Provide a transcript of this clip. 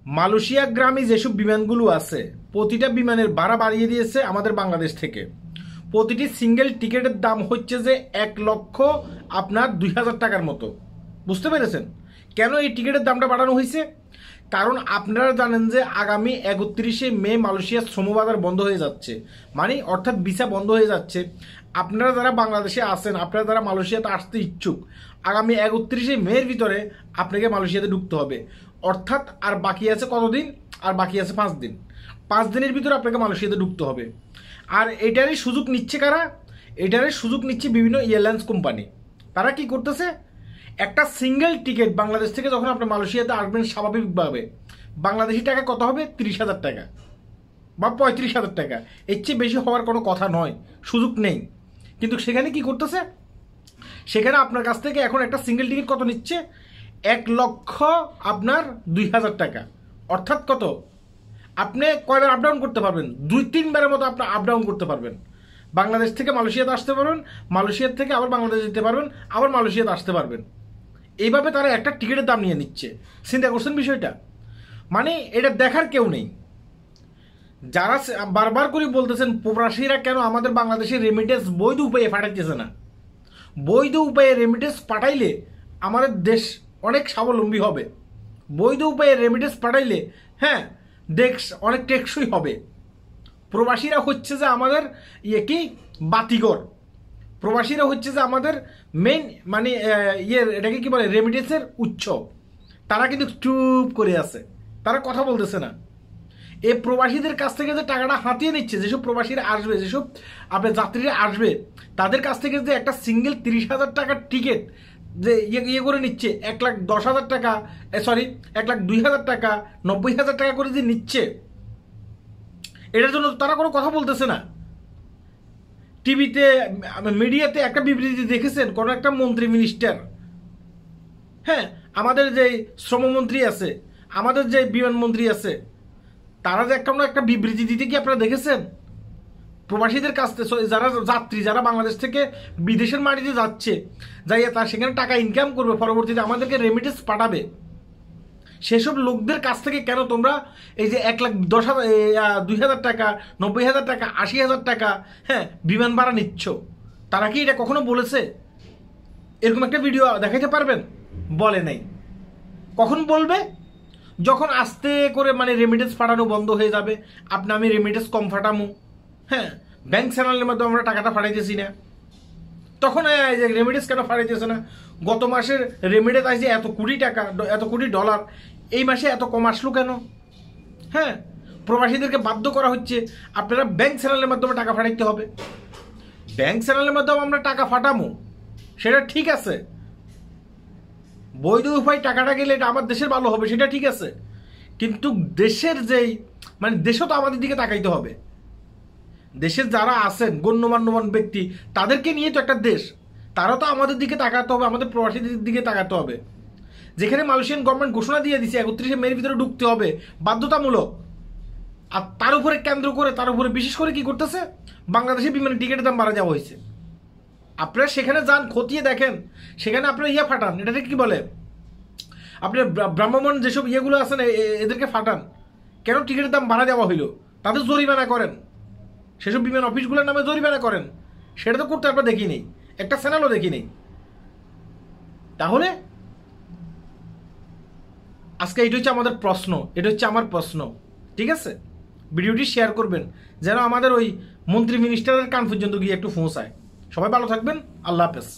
Malaysia গ্রামে যেসব বিমানগুলো আছে প্রতিটা বিমানের ভাড়া বাড়িয়ে দিয়েছে আমাদের বাংলাদেশ থেকে। প্রতিটি সিঙ্গেল টিকিটের দাম হচ্ছে যে 1,00,000 আপনার 2,000 টাকার মতো। বুঝতে পেরেছেন কেন এই টিকিটের দামটা বাড়ানো হয়েছে? কারণ আপনারা জানেন যে আগামী 31শে মে মালয়েশিয়ার শ্রমবাজার বন্ধ হয়ে যাচ্ছে, মানে অর্থাৎ ভিসা বন্ধ হয়ে যাচ্ছে। আপনারা যারা বাংলাদেশে আছেন, আপনারা যারা মালয়েশিয়াতে আসতে ইচ্ছুক, আগামী 31শে মের ভিতরে আপনাকে মালয়েশিয়াতে ঢুকতে হবে। অর্থাৎ আর বাকি আছে কতদিন? আর বাকি আছে 5 দিন। 5 দিনের ভিতরে আপনাকে মালয়েশিয়াতে ঢুকতে হবে। আর এটারই সুযোগ নিচ্ছে কারা? এটারই সুযোগ নিচ্ছে বিভিন্ন এয়ারলাইন্স কোম্পানি। তারা কি করতেছে? একটা সিঙ্গেল টিকিট বাংলাদেশ থেকে যখন আপনি মালয়েশিয়াতে আসবেন, স্বাভাবিকভাবে বাংলাদেশি টাকা কত হবে? 30,000 টাকা বা 35,000 টাকা। এর চেয়ে বেশি হওয়ার কোনো কথা নয়, সুযোগ নেই। কিন্তু সেখানে কি করতেছে? সেখানে আপনার কাছ থেকে এখন একটা সিঙ্গেল টিকিট কত নিচ্ছে? 1,00,000 আপনার 2,000 টাকা। অর্থাৎ কত? আপনি কয়বার আপ ডাউন করতে পারবেন? 2-3 বারের মতো আপনি আপ ডাউন করতে পারবেন। বাংলাদেশ থেকে মালয়েশিয়াতে আসতে পারবেন, মালয়েশিয়ার থেকে আবার বাংলাদেশে যেতে পারবেন, আবার মালয়েশিয়াতে আসতে পারবেন। এইভাবে তারা একটা টিকিটের দাম নিয়ে নিচ্ছে। চিন্তা করছেন বিষয়টা? মানে এটা দেখার কেউ নেই। যারা বারবার করে বলতেছেন প্রবাসীরা কেন আমাদের বাংলাদেশের রেমিটেন্স বৈধ উপায়ে পাঠাইতেছে না, বৈধ উপায়ে রেমিটেন্স পাঠাইলে আমাদের দেশ অনেক স্বাবলম্বী হবে। বৈধ উপায়ে রেমিটেন্স পাঠাইলে হ্যাঁ দেশ অনেক টেকসই হবে। প্রবাসীরা হচ্ছে যে আমাদের কি বাতিঘর। প্রবাসীরা হচ্ছে যে আমাদের মেইন মানে এটাকে কি বলে, রেমিটেন্সের উৎস। তারা কিন্তু চুপ করে আছে, তারা কথা বলতেছে না। এই প্রবাসীদের কাছ থেকে যে টাকাটা হাতিয়ে নিচ্ছে, যেসব প্রবাসীরা আসবে, যেসব আপনার যাত্রীরা আসবে, তাদের কাছ থেকে যে একটা সিঙ্গেল 30,000 টাকার টিকিট যে করে নিচ্ছে, 1,10,000 টাকা, সরি 1,02,000 টাকা, 90,000 টাকা করে যে নিচ্ছে, এটার জন্য তারা কোনো কথা বলতেছে না। টিভিতে মিডিয়াতে একটা বিবৃতি দেখেছেন কোনো একটা মন্ত্রী মিনিস্টার, হ্যাঁ আমাদের যে শ্রমমন্ত্রী আছে, আমাদের যে বিমান মন্ত্রী আছে, তারা যে একটা বিবৃতি দিতে কি আপনারা দেখেছেন? প্রবাসীদের কাছ থেকে যারা যাত্রী, যারা বাংলাদেশ থেকে বিদেশের মাটিতে যাচ্ছে, যাইয়া তারা সেখানে টাকা ইনকাম করবে, পরবর্তীতে আমাদেরকে রেমিটেন্স পাঠাবে, সেসব লোকদের কাছ থেকে কেন তোমরা এই যে 1,10,000, 2,000 টাকা, 90,000 টাকা, 80,000 টাকা হ্যাঁ বিমান ভাড়া নিচ্ছ? তারা কি এটা কখনো বলেছে? এরকম একটা ভিডিও দেখাইতে পারবেন? বলে নাই। কখন বলবে? যখন আস্তে করে মানে রেমিটেন্স পাঠানো বন্ধ হয়ে যাবে, আমি রেমিটেন্স কম পাঠামো, হ্যাঁ ব্যাংক চ্যানেলের মাধ্যমে আমরা টাকাটা পাঠাইতেছি না, তখন রেমিটেন্স কেন পাঠাইতেছে না? গত মাসের রেমিটেন্স আসছে এত কোটি টাকা, এত কোটি ডলার, এই মাসে এত কম আসলো কেন? হ্যাঁ প্রবাসীদেরকে বাধ্য করা হচ্ছে আপনারা ব্যাংক চ্যানেলের মাধ্যমে টাকা পাঠাইতে হবে। ব্যাংক চ্যানেলের মাধ্যমে আমরা টাকা পাঠামো, সেটা ঠিক আছে। বৈধ উপায় টাকাটা গেলে এটা আমার দেশের ভালো হবে, সেটা ঠিক আছে। কিন্তু দেশের যেই মানে দেশও তো আমাদের দিকে তাকাইতে হবে। দেশের যারা আছেন গণ্যমান্য ব্যক্তি, তাদেরকে নিয়ে তো একটা দেশ, তারা তো আমাদের দিকে তাকাতে হবে, আমাদের প্রবাসীদের দিকে তাকাতে হবে। যেখানে মালয়েশিয়ান গভর্নমেন্ট ঘোষণা দিয়ে দিচ্ছে 31শে মের ভিতরে ঢুকতে হবে, বাধ্যতামূলক। আর তার উপরে কেন্দ্র করে, তার উপরে বিশেষ করে কি করতেছে? বাংলাদেশে বিমানের টিকিটের দাম বাড়া যাওয়া হয়েছে। আপনারা সেখানে যান, খতিয়ে দেখেন, সেখানে আপনারা ফাটান, এটাকে কি বলে, আপনার ভ্রাম্যমাণ যেসব ইয়েগুলো আছেন এদেরকে ফাটান। কেন টিকিটের দাম বাড়া দেওয়া হইলো? তাদের জরিমানা করেন, সেসব বিমান অফিসগুলোর নামে জরিমানা করেন। সেটা তো করতে আপনারা দেখি নেই, একটা চ্যানেলও দেখি নেই। তাহলে আজকে এটা হচ্ছে আমাদের প্রশ্ন, এটা হচ্ছে আমার প্রশ্ন। ঠিক আছে, ভিডিওটি শেয়ার করবেন যেন আমাদের ওই মন্ত্রী মিনিস্টারের কান পর্যন্ত গিয়ে একটু পৌঁছায়। সবাই ভালো থাকবেন, আল্লাহ হাফেজ।